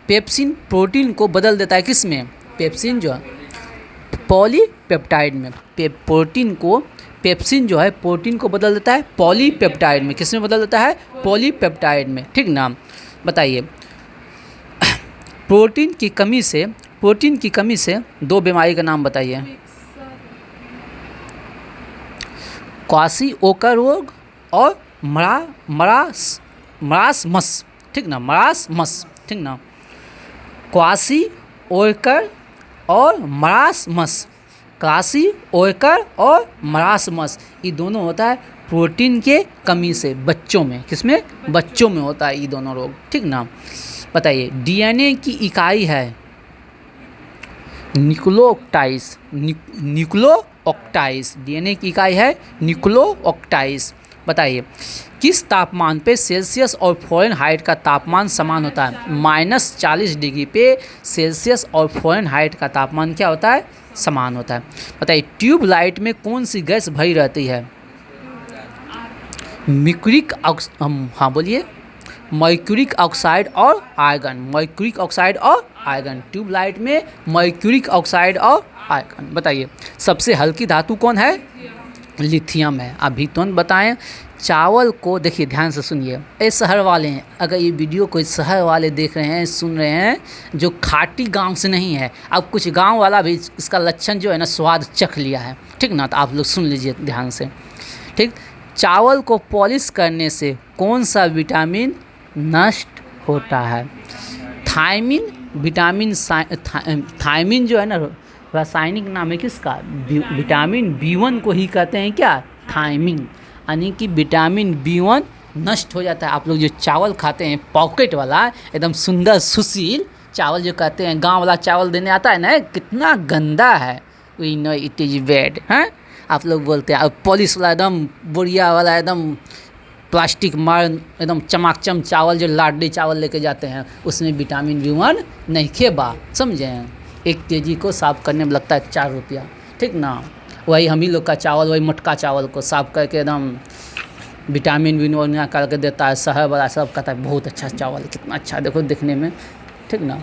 Speaker 1: पेप्सिन प्रोटीन को बदल देता है किस में? पेप्सिन जो है पॉलीपेप्टाइड में। पेप्सिन जो है प्रोटीन को बदल देता है पॉलीपेप्टाइड में। किस में बदल देता है? पॉलीपेप्टाइड में, ठीक ना। बताइए प्रोटीन की कमी से दो बीमारी का नाम बताइए। क्वासिओकर रोग और मरासमस, ठीक ना, मरासमस, ठीक ना, क्वासिओकर और मरासमस, क्वासिओकर और मरासमस, ये दोनों होता है प्रोटीन के कमी से बच्चों में, किसमें, बच्चों में होता है ये दोनों रोग, ठीक ना। बताइए डीएनए की इकाई है न्यूक्लियोटाइड्स, न्यूक्लियोटाइड्स, डीएनए की इकाई है न्यूक्लियोटाइड्स। बताइए किस तापमान पे सेल्सियस और फ़ारेनहाइट का तापमान समान होता है? -40 डिग्री पे सेल्सियस और फ़ारेनहाइट का तापमान क्या होता है? समान होता है। बताइए ट्यूबलाइट में कौन सी गैस भरी रहती है? हाँ बोलिए, मर्क्यूरिक ऑक्साइड और आर्गन, मर्क्यूरिक ऑक्साइड और आर्गन, ट्यूबलाइट में मर्क्यूरिक ऑक्साइड और आर्गन। बताइए सबसे हल्की धातु कौन है? लिथियम है। अभी तुरंत बताएं। चावल को देखिए ध्यान से सुनिए, ये शहर वाले हैं, अगर ये वीडियो कोई शहर वाले देख रहे हैं, सुन रहे हैं, जो खाटी गांव से नहीं है, अब कुछ गांव वाला भी इसका लक्षण जो है ना स्वाद चख लिया है, ठीक ना, तो आप लोग सुन लीजिए ध्यान से, ठीक। चावल को पॉलिश करने से कौन सा विटामिन नष्ट होता है? थायमिन, विटामिन थायमिन जो है ना रासायनिक नाम है किसका? विटामिन B1 को ही कहते हैं क्या? थायमिन, यानी कि विटामिन B1 नष्ट हो जाता है। आप लोग जो चावल खाते हैं पॉकेट वाला एकदम सुंदर सुशील चावल जो कहते हैं, गांव वाला चावल देने आता है ना, कितना गंदा है, we know it is bad, हैं आप लोग बोलते हैं। और पॉलिश वाला एकदम बढ़िया वाला एकदम प्लास्टिक मार एकदम चमाकचम चावल जो लाडली चावल लेके जाते हैं, उसमें विटामिन B1 नहीं खेबा, समझें। 1 kg को साफ़ करने में लगता है 4 रुपया, ठीक ना। वही हम ही लोग का चावल, वही मटका चावल को साफ़ करके एकदम विटामिन B1 निकाल के देता है, शहर वाला सब कहता है बहुत अच्छा चावल, कितना अच्छा देखो दिखने में, ठीक ना।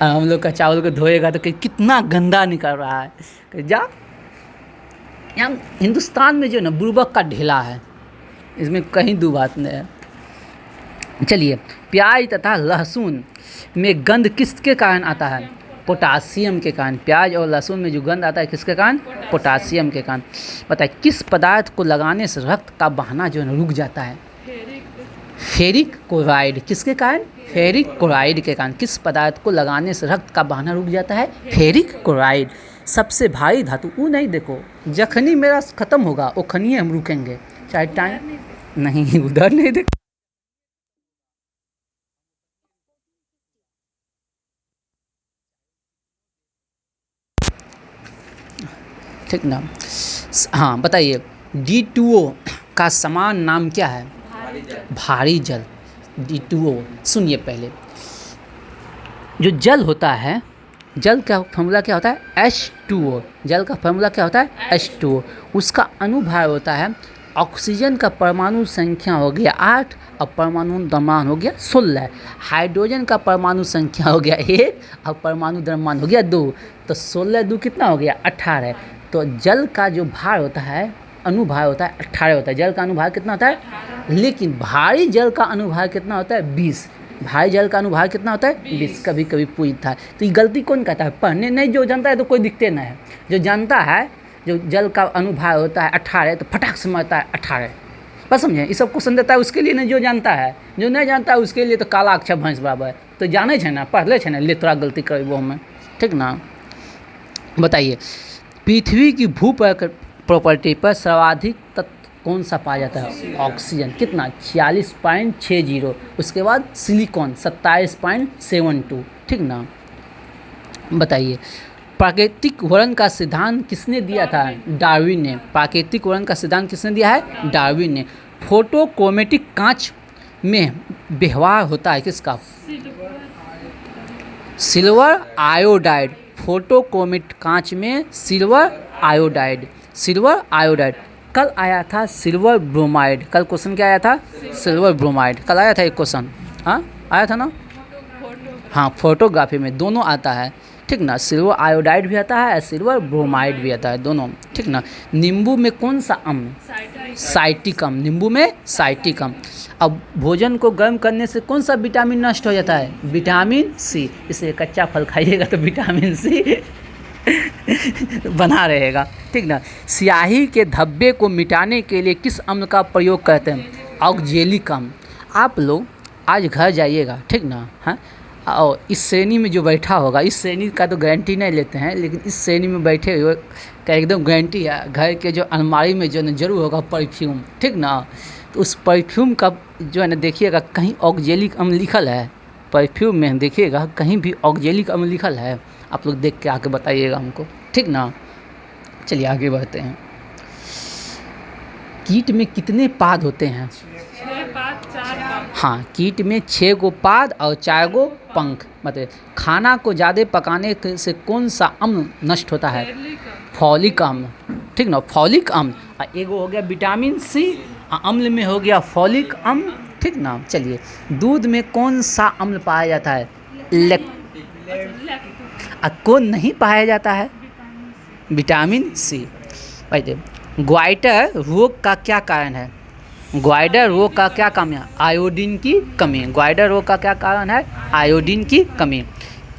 Speaker 1: हम लोग का चावल को धोएगा तो कितना गंदा निकल रहा है। जा यहाँ हिंदुस्तान में जो ना बुर्बक का ढेला है, इसमें कहीं दो बात नहीं है। चलिए प्याज तथा लहसुन में गंध किसके कारण आता है? पोटासियम के कारण। प्याज और लहसुन में जो गंध आता है किसके कारण? पोटासियम के कारण। बताइए किस पदार्थ को लगाने से रक्त का बहाना जो है ना रुक जाता है? Ferric chloride. किसके कारण? फेरिक क्लोराइड के कारण। किस पदार्थ को लगाने से रक्त का बहाना रुक जाता है? Ferric chloride. सबसे भारी धातु वो नहीं, देखो जखनी मेरा ख़त्म होगा वो खनिए हम रुकेंगे, चाहे टाइम नहीं उधर नहीं देख, ठीक ना। हाँ बताइए D2O का समान नाम क्या है? भारी जल। D2O सुनिए पहले, जो जल होता है, जल का फॉर्मूला क्या होता है? H2O। जल का फॉर्मूला क्या होता है? H2O। उसका अनुभार होता है, ऑक्सीजन का परमाणु संख्या हो गया 8 और परमाणु द्रव्यमान हो गया 16। हाइड्रोजन का परमाणु संख्या हो गया 1 और परमाणु द्रव्यमान हो गया 2, तो 16 2 कितना हो गया? 18। तो जल का जो भार होता है, अनुभार होता है 18 होता है। जल का अनुभार कितना होता है? लेकिन भारी जल का अनुभार कितना होता है? 20। भारी जल का अनुभार कितना होता है? 20। कभी कभी पूछता है, तो ये गलती कौन कहता है? पढ़ने नहीं, जो जानता है तो कोई दिखते नहीं है, जो जानता है जो जल का अनुभार होता है 18 तो फटाक से मारता है 18। बस समझे, ये सब क्वेश्चन देता है उसके लिए नहीं, जो जानता है। जो नहीं जानता है उसके लिए तो काला अक्षर भैंस बराबर है। तो जाने छे ना, पढ़ ले छे ना, ले थोड़ा गलती करे वो हमें, ठीक ना। बताइए पृथ्वी की भू प्रॉपर्टी पर सर्वाधिक तत्व कौन सा पाया जाता है? ऑक्सीजन। कितना? 46.60। उसके बाद सिलिकॉन 27.72, ठीक ना। बताइए प्राकृतिक वर्ण का सिद्धांत किसने दिया था? डार्विन ने। प्राकृतिक वर्ण का सिद्धांत किसने दिया है? डार्विन ने। फोटोक्रोमेटिक कांच में व्यवहार होता है किसका? Silver iodide. फोटोक्रोमेटिक कांच में सिल्वर आयोडाइड, सिल्वर आयोडाइड। कल आया था सिल्वर ब्रोमाइड। कल क्वेश्चन क्या आया था? Silver bromide. कल आया था एक क्वेश्चन, हाँ आया था ना। हाँ फोटोग्राफी में दोनों आता है, ठीक ना। सिल्वर आयोडाइड भी आता है, सिल्वर ब्रोमाइड भी आता है, दोनों, ठीक ना। नींबू में कौन सा अम्ल? साइट्रिक अम्ल। नींबू में साइट्रिक अम्ल। अब भोजन को गर्म करने से कौन सा विटामिन नष्ट हो जाता है? Vitamin C। इसलिए कच्चा फल खाइएगा तो विटामिन C बना रहेगा, ठीक ना। स्याही के धब्बे को मिटाने के लिए किस अम्ल का प्रयोग करते हैं? ऑक्जेलिक अम्ल। आप लोग आज घर जाइएगा, ठीक ना, हाँ, और इस श्रेणी में जो बैठा होगा, इस श्रेणी का तो गारंटी नहीं लेते हैं, लेकिन इस श्रेणी में बैठे हुए का एकदम गारंटी है, घर के जो अलमारी में जो है ना जरूर होगा परफ्यूम, ठीक ना। तो उस परफ्यूम का जो है ना देखिएगा कहीं ऑक्जेलिक अम्ल लिखल है, परफ्यूम में देखिएगा कहीं भी ऑक्जेलिक अम्ल लिखल है, आप लोग देख के आके बताइएगा हमको, ठीक ना। चलिए आगे बढ़ते हैं। कीट में कितने पाद होते हैं?
Speaker 3: 6 पाद 4 पाद।
Speaker 1: हाँ, कीट में 6 गो पाद और 4 गो पंख। मतलब खाना को ज़्यादा पकाने से कौन सा अम्ल नष्ट होता है? फॉलिक अम्ल, ठीक ना, फॉलिक अम्ल। और एगो हो गया विटामिन सी, अम्ल में हो गया फॉलिक अम्ल, ठीक ना। चलिए, दूध में कौन सा अम्ल पाया जाता है? कौन नहीं पाया जाता है? विटामिन सी। ग्वाइटर रोग का क्या कारण है? ग्वाइटर रोग का क्या कारण है? आयोडीन की कमी। ग्वाइटर रोग का क्या कारण है? आयोडीन की कमी।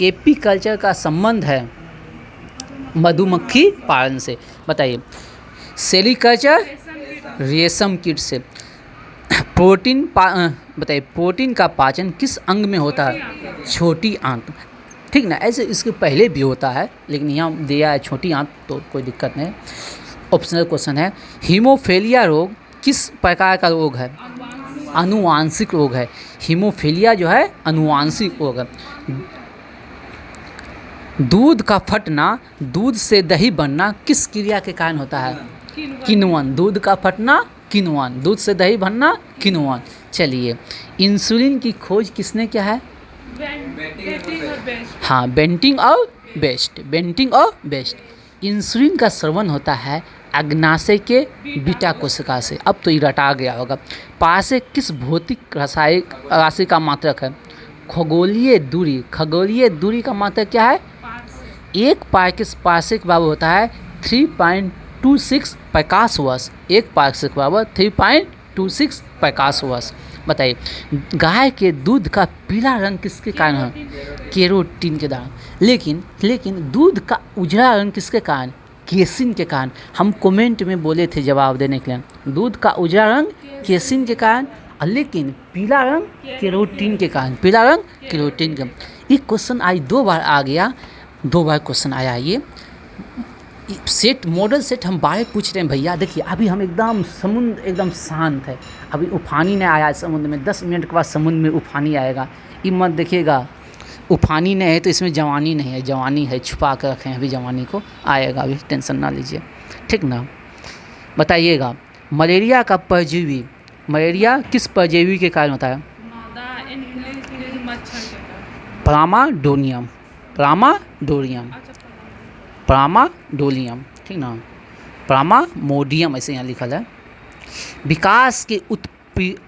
Speaker 1: एपीकल्चर का संबंध है मधुमक्खी पालन से। बताइए। सेरीकल्चर रेशम कीट से। बताइए, प्रोटीन का पाचन किस अंग में होता है? छोटी आंत, ठीक ना। ऐसे इसके पहले भी होता है, लेकिन यहाँ दिया है छोटी आंत, तो कोई दिक्कत नहीं। ऑप्शनल क्वेश्चन है, हीमोफीलिया रोग किस प्रकार का रोग है? आनुवांशिक रोग है। हीमोफीलिया जो है आनुवांशिक रोग है। दूध का फटना, दूध से दही बनना किस क्रिया के कारण होता है? किण्वन। दूध का फटना किण्वन, दूध से दही बनना किण्वन। चलिए, इंसुलिन की खोज किसने किया है? हाँ, बेंटिंग और बेस्ट। बेंटिंग और बेस्ट। इंसुलिन का स्रवण होता है अग्नाशय के बीटा कोशिका से। अब तो ये रटा गया होगा। पासे किस भौतिक रासायनिक राशि का मात्रक है? खगोलीय दूरी। खगोलीय दूरी का मात्रक क्या है? एक पारसेक बराबर होता है 3.26 प्रकाश वर्ष। एक पारसेक बराबर 3.26 प्रकाश वर्ष। बताइए, गाय के दूध का पीला रंग किसके कारण है? केरोटीन के कारण। लेकिन दूध का उजला रंग किसके कारण? केसिन के कारण। हम कमेंट में बोले थे जवाब देने के लिए, दूध का उजला रंग केसिन के कारण, लेकिन पीला रंग केरोटीन के कारण। पीला रंग केरोटीन के। ये क्वेश्चन आज 2 बार आ गया, 2 बार क्वेश्चन आया। ये सेट मॉडल सेट हम बारे पूछ रहे हैं भैया। देखिए, अभी हम एकदम समुद्र एकदम शांत है, अभी उफानी नहीं आया है समुद्र में। 10 मिनट के बाद समुद्र में उफानी आएगा। ये मत देखिएगा, उफानी नहीं है तो इसमें जवानी नहीं है, जवानी है, छुपा कर रखें अभी, जवानी को आएगा, अभी टेंशन ना लीजिए, ठीक ना। बताइएगा, मलेरिया का परजीवी, मलेरिया किस परजीवी के कारण होता है? प्लामाडोनियम। प्लामाडोनियम, प्लामाडोनियम, ठीक ना। प्लामामोडियम ऐसे यहाँ लिखल है। विकास के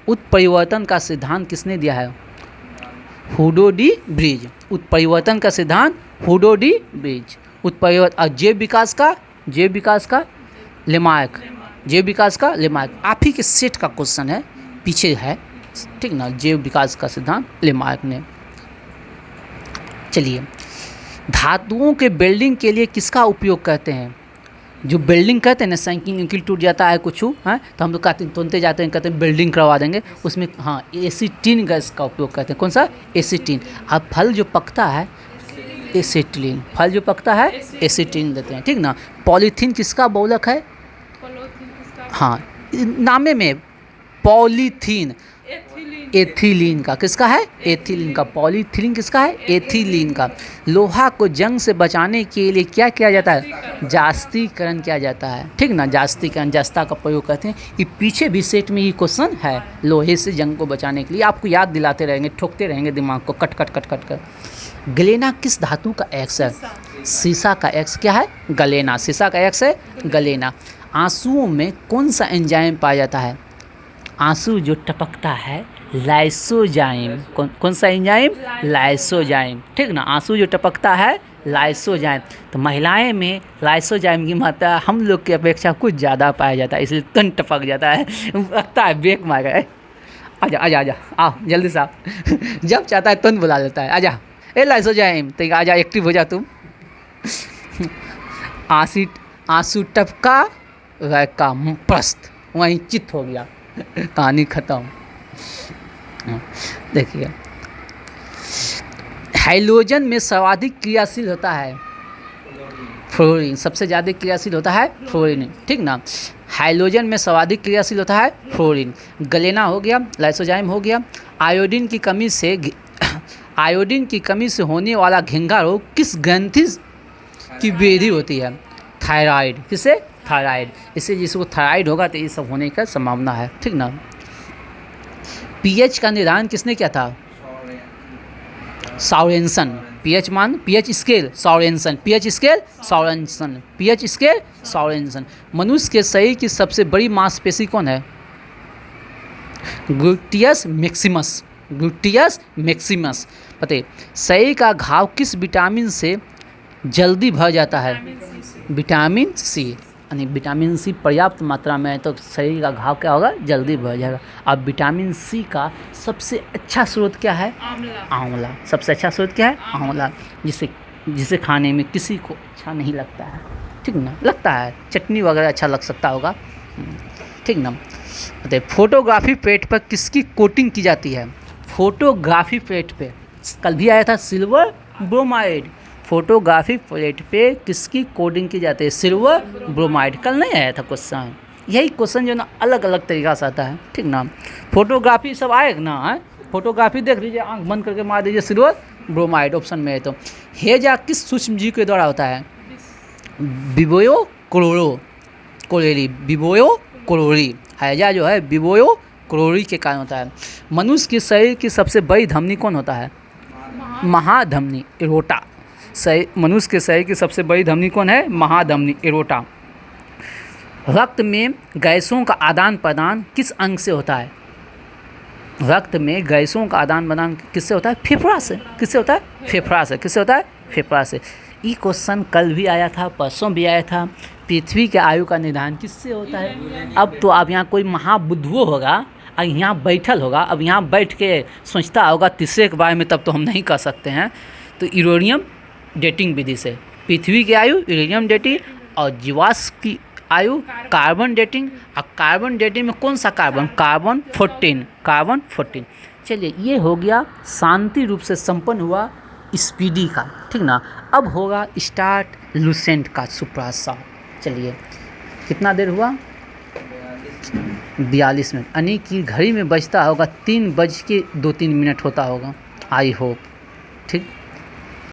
Speaker 1: उत्परिवर्तन का सिद्धांत किसने दिया है? हुडो डी ब्रिज। उत्परिवर्तन का सिद्धांत हुडो डी ब्रिज। उत्परिवर्तन। जैव विकास का लेमार्क। जैव विकास का लेमार्क। आप ही के सेट का क्वेश्चन है, पीछे है, ठीक ना। जैव विकास का सिद्धांत लेमार्क ने। चलिए, धातुओं के वेल्डिंग के लिए किसका उपयोग करते हैं? जो वेल्डिंग करते हैं ना, साइकिल टूट जाता है कुछ है, तो हम लोग तुरंते जाते हैं, कहते हैं वेल्डिंग करवा देंगे उसमें। हाँ, एसीटीन गैस का उपयोग करते हैं। कौन सा? एसीटीन। अब फल जो पकता है एसीटिलीन, फल जो पकता है एसीटिलीन देते हैं, ठीक ना। पॉलीथीन किसका बहुलक है? हाँ, नामे में पॉलीथीन, एथिलीन का। किसका है? एथिलीन का। पॉलीथिलीन किसका है? एथिलीन का। लोहा को जंग से बचाने के लिए क्या किया जाता है? जास्तीकरण किया जाता है, ठीक ना। जास्तीकरण, जस्ता का प्रयोग करते हैं। ये पीछे भी सेट में ही क्वेश्चन है, लोहे से जंग को बचाने के लिए। आपको याद दिलाते रहेंगे, ठोकते रहेंगे दिमाग को, कट कट कट कट कर। गलेना किस धातु का एक्स है? सीसा का एक्स क्या है? गलेना। सीसा का एक्स है गलेना। आंसुओं में कौन सा एंजाइम पाया जाता है? आंसू जो टपकता है, लाइसोजाइम। कौन सा एंजाइम? लाइसोजाइम, ठीक ना। आंसू जो टपकता है, लाइसोजाइम। तो महिलाएं में लाइसोजाइम की मात्रा हम लोग की अपेक्षा कुछ ज़्यादा पाया जाता है, इसलिए तन टपक जाता है, लगता है बेक मार गए। आजा आजा आजा, आओ जल्दी से आओ। जब चाहता है तुरंत बुला लेता है, आजा ए लाइसोजाइम, तो आजा, एक्टिव हो जा तुम। आंसू टपका वह का प्रस्त, वहीं चित हो गया, कहानी खत्म। देखिए, हाइड्रोजन में सर्वाधिक क्रियाशील होता है फ्लोरीन, सबसे ज़्यादा क्रियाशील होता है फ्लोरीन, ठीक ना। हाइड्रोजन में सर्वाधिक क्रियाशील होता है फ्लोरीन। गलेना हो गया, लाइसोजाइम हो गया। आयोडीन की कमी से होने वाला घेंघा रोग किस ग्रंथि की वृद्धि होती है? थायराइड। किसे? थायराइड। इससे जिसको थायराइड होगा तो ये सब होने का संभावना है, ठीक ना। पीएच का निर्धारण किसने किया था? सॉरेंसन। PH scale Sorensen. मनुष्य के शरीर की सबसे बड़ी मांसपेशी कौन है? Gluteus maximus. बताइए, शरीर का घाव किस विटामिन से जल्दी भर जाता है? Vitamin C. यानी विटामिन सी पर्याप्त मात्रा में है तो शरीर का घाव क्या होगा? जल्दी भर जाएगा। अब विटामिन सी का सबसे अच्छा स्रोत क्या है? आंवला। सबसे अच्छा स्रोत क्या है? आंवला, जिसे खाने में किसी को अच्छा नहीं लगता है, ठीक ना। लगता है चटनी वगैरह अच्छा लग सकता होगा, ठीक ना। बताइए, फोटोग्राफी प्लेट पर किसकी कोटिंग की जाती है? फोटोग्राफी प्लेट पे कल भी आया था सिल्वर ब्रोमाइड। फोटोग्राफी प्लेट पे किसकी कोटिंग की जाती है? Silver bromide. कल नहीं आया था क्वेश्चन, यही क्वेश्चन जो ना अलग अलग तरीक़ा से आता है, ठीक ना। फोटोग्राफी सब आएगा ना, है फोटोग्राफी देख लीजिए, आंख बंद करके मार दीजिए सिल्वर ब्रोमाइड ऑप्शन में है। तो हेजा किस सूक्ष्म जीव के द्वारा होता है? विबोयो क्लोरी। हैजा जो है विबोयो क्लोरी के कारण होता है। मनुष्य के शरीर की सबसे बड़ी धमनी कौन होता है? महाधमनी, एरोटा। मनुष्य के शरीर की सबसे बड़ी धमनी कौन है? महाधमनी, एरोटा। रक्त में गैसों का आदान प्रदान किस अंग से होता है? रक्त में गैसों का आदान प्रदान किससे होता है? फेफड़ा से। किससे होता है? फेफड़ा से। किससे होता है? फेफड़ा से। ये क्वेश्चन कल भी आया था, परसों भी आया था। पृथ्वी के आयु का निर्धारण किससे होता है? अब तो आप यहाँ कोई महाबुद्धू होगा, अब यहाँ बैठल होगा, अब यहाँ बैठ के सोचता होगा तीसरे के बारे में, तब तो हम नहीं कर सकते हैं। तो यूरेनियम डेटिंग विधि से पृथ्वी की आयु यूरेनियम डेटिंग, और जीवाश्म की आयु कार्बन डेटिंग। और कार्बन डेटिंग में कौन सा कार्बन? कार्बन 14। चलिए, ये हो गया शांति रूप से संपन्न हुआ स्पीडी का, ठीक ना। अब होगा स्टार्ट लूसेंट का सुप्रासा। चलिए, कितना देर हुआ? 42 मिनट। यानी कि घड़ी में बजता होगा 3:02 होता होगा, आई होप, ठीक।